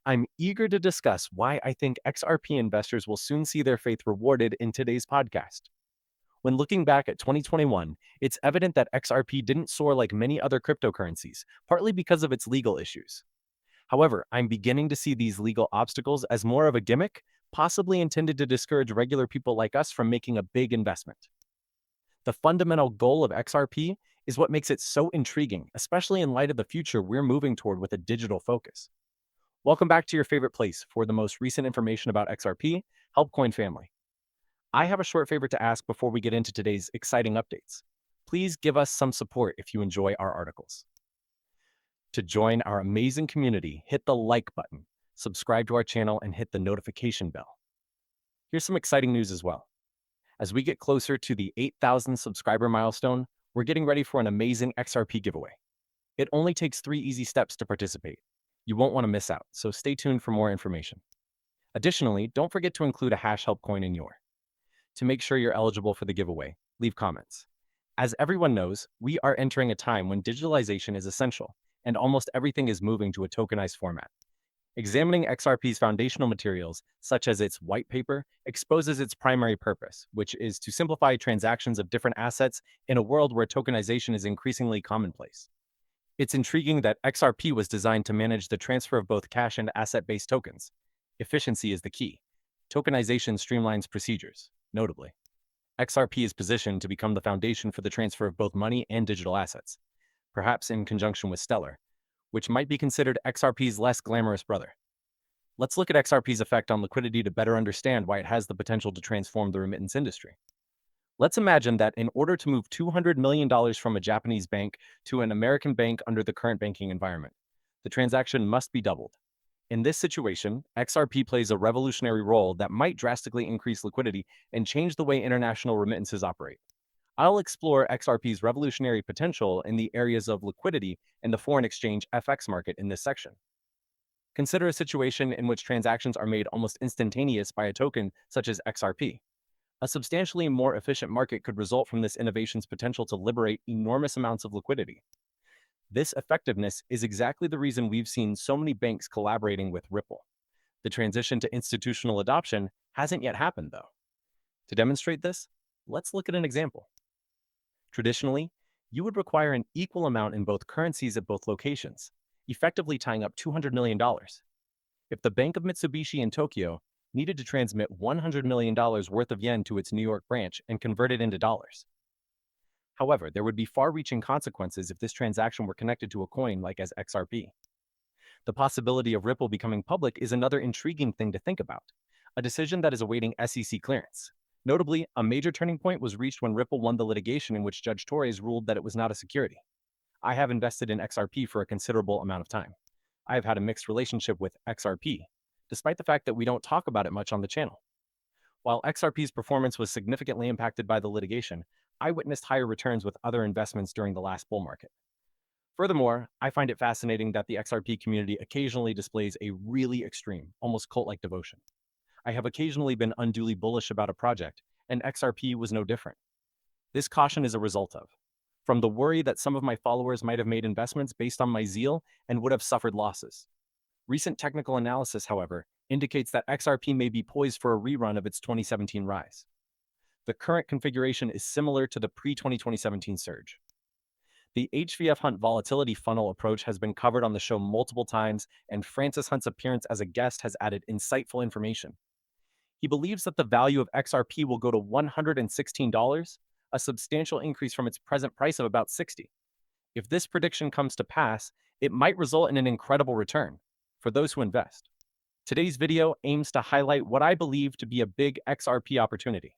I'm eager to discuss why I think XRP investors will soon see their faith rewarded in today's podcast. When looking back at 2021, it's evident that XRP didn't soar like many other cryptocurrencies, partly because of its legal issues. However, I'm beginning to see these legal obstacles as more of a gimmick, possibly intended to discourage regular people like us from making a big investment. The fundamental goal of XRP is what makes it so intriguing, especially in light of the future we're moving toward with a digital focus. Welcome back to your favorite place for the most recent information about XRP, Helpcoin family. I have a short favor to ask before we get into today's exciting updates. Please give us some support if you enjoy our articles. To join our amazing community, hit the like button, subscribe to our channel, and hit the notification bell. Here's some exciting news as well. As we get closer to the 8,000 subscriber milestone, we're getting ready for an amazing XRP giveaway. It only takes 3 easy steps to participate. You won't want to miss out, so stay tuned for more information. Additionally, don't forget to include a hash Helpcoin in your. To make sure you're eligible for the giveaway, leave comments. As everyone knows, we are entering a time when digitalization is essential, and almost everything is moving to a tokenized format. Examining XRP's foundational materials, such as its white paper, exposes its primary purpose, which is to simplify transactions of different assets in a world where tokenization is increasingly commonplace. It's intriguing that XRP was designed to manage the transfer of both cash and asset-based tokens. Efficiency is the key. Tokenization streamlines procedures. Notably, XRP is positioned to become the foundation for the transfer of both money and digital assets, perhaps in conjunction with Stellar, which might be considered XRP's less glamorous brother. Let's look at XRP's effect on liquidity to better understand why it has the potential to transform the remittance industry. Let's imagine that in order to move $200 million from a Japanese bank to an American bank under the current banking environment, the transaction must be doubled. In this situation, XRP plays a revolutionary role that might drastically increase liquidity and change the way international remittances operate. I'll explore XRP's revolutionary potential in the areas of liquidity and the foreign exchange FX market in this section. Consider a situation in which transactions are made almost instantaneous by a token such as XRP. A substantially more efficient market could result from this innovation's potential to liberate enormous amounts of liquidity. This effectiveness is exactly the reason we've seen so many banks collaborating with Ripple. The transition to institutional adoption hasn't yet happened, though. To demonstrate this, let's look at an example. Traditionally, you would require an equal amount in both currencies at both locations, effectively tying up $200 million. If the Bank of Mitsubishi in Tokyo needed to transmit $100 million worth of yen to its New York branch and convert it into dollars. However, there would be far-reaching consequences if this transaction were connected to a coin like as XRP. The possibility of Ripple becoming public is another intriguing thing to think about, a decision that is awaiting SEC clearance. Notably, a major turning point was reached when Ripple won the litigation in which Judge Torres ruled that it was not a security. I have invested in XRP for a considerable amount of time. I have had a mixed relationship with XRP, despite the fact that we don't talk about it much on the channel. While XRP's performance was significantly impacted by the litigation, I witnessed higher returns with other investments during the last bull market. Furthermore, I find it fascinating that the XRP community occasionally displays a really extreme, almost cult-like devotion. I have occasionally been unduly bullish about a project, and XRP was no different. This caution is a result of, from the worry that some of my followers might have made investments based on my zeal and would have suffered losses. Recent technical analysis, however, indicates that XRP may be poised for a rerun of its 2017 rise. The current configuration is similar to the pre-2017 surge. The HVF Hunt volatility funnel approach has been covered on the show multiple times, and Francis Hunt's appearance as a guest has added insightful information. He believes that the value of XRP will go to $116, a substantial increase from its present price of about $60. If this prediction comes to pass, it might result in an incredible return for those who invest. Today's video aims to highlight what I believe to be a big XRP opportunity.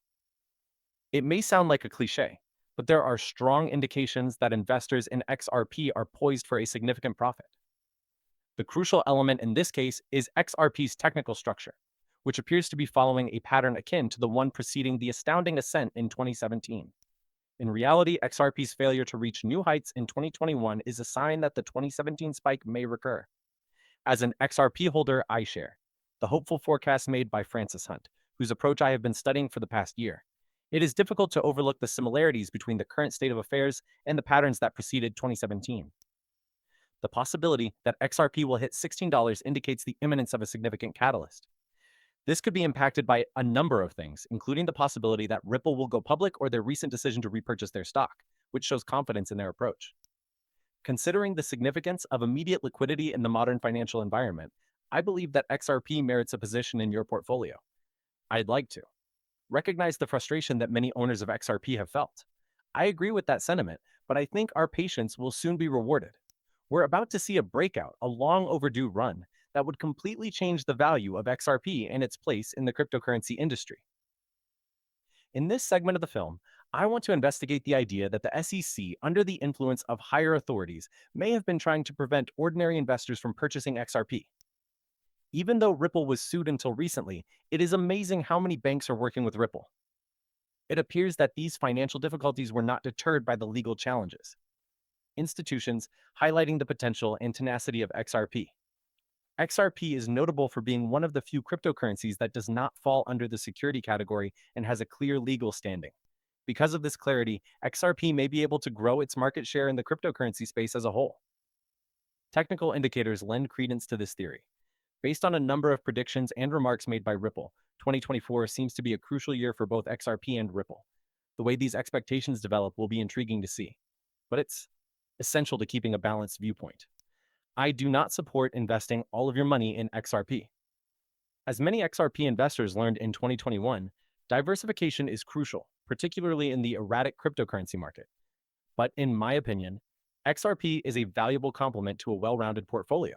It may sound like a cliche, but there are strong indications that investors in XRP are poised for a significant profit. The crucial element in this case is XRP's technical structure, which appears to be following a pattern akin to the one preceding the astounding ascent in 2017. In reality, XRP's failure to reach new heights in 2021 is a sign that the 2017 spike may recur. As an XRP holder, I share the hopeful forecast made by Francis Hunt, whose approach I have been studying for the past year. It is difficult to overlook the similarities between the current state of affairs and the patterns that preceded 2017. The possibility that XRP will hit $16 indicates the imminence of a significant catalyst. This could be impacted by a number of things, including the possibility that Ripple will go public or their recent decision to repurchase their stock, which shows confidence in their approach. Considering the significance of immediate liquidity in the modern financial environment, I believe that XRP merits a position in your portfolio. I'd like to recognize the frustration that many owners of XRP have felt. I agree with that sentiment, but I think our patience will soon be rewarded. We're about to see a breakout, a long overdue run that would completely change the value of XRP and its place in the cryptocurrency industry. In this segment of the film, I want to investigate the idea that the SEC, under the influence of higher authorities, may have been trying to prevent ordinary investors from purchasing XRP. Even though Ripple was sued until recently, it is amazing how many banks are working with Ripple. It appears that these financial difficulties were not deterred by the legal challenges. Institutions highlighting the potential and tenacity of XRP. XRP is notable for being one of the few cryptocurrencies that does not fall under the security category and has a clear legal standing. Because of this clarity, XRP may be able to grow its market share in the cryptocurrency space as a whole. Technical indicators lend credence to this theory. Based on a number of predictions and remarks made by Ripple, 2024 seems to be a crucial year for both XRP and Ripple. The way these expectations develop will be intriguing to see, but it's essential to keeping a balanced viewpoint. I do not support investing all of your money in XRP. As many XRP investors learned in 2021, diversification is crucial, particularly in the erratic cryptocurrency market. But in my opinion, XRP is a valuable complement to a well-rounded portfolio.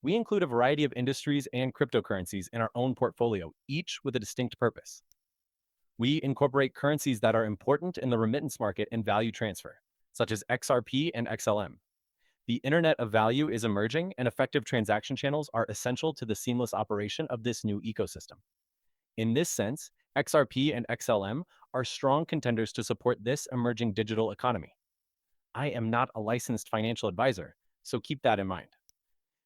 We include a variety of industries and cryptocurrencies in our own portfolio, each with a distinct purpose. We incorporate currencies that are important in the remittance market and value transfer, such as XRP and XLM. The Internet of Value is emerging, and effective transaction channels are essential to the seamless operation of this new ecosystem. In this sense, XRP and XLM are strong contenders to support this emerging digital economy. I am not a licensed financial advisor, so keep that in mind.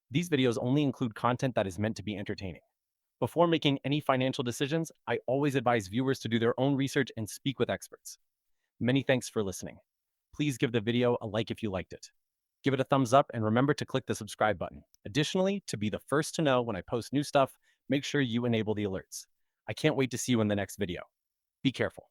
These videos only include content that is meant to be entertaining. Before making any financial decisions, I always advise viewers to do their own research and speak with experts. Many thanks for listening. Please give the video a like if you liked it. Give it a thumbs up and remember to click the subscribe button. Additionally, to be the first to know when I post new stuff, make sure you enable the alerts. I can't wait to see you in the next video. Be careful.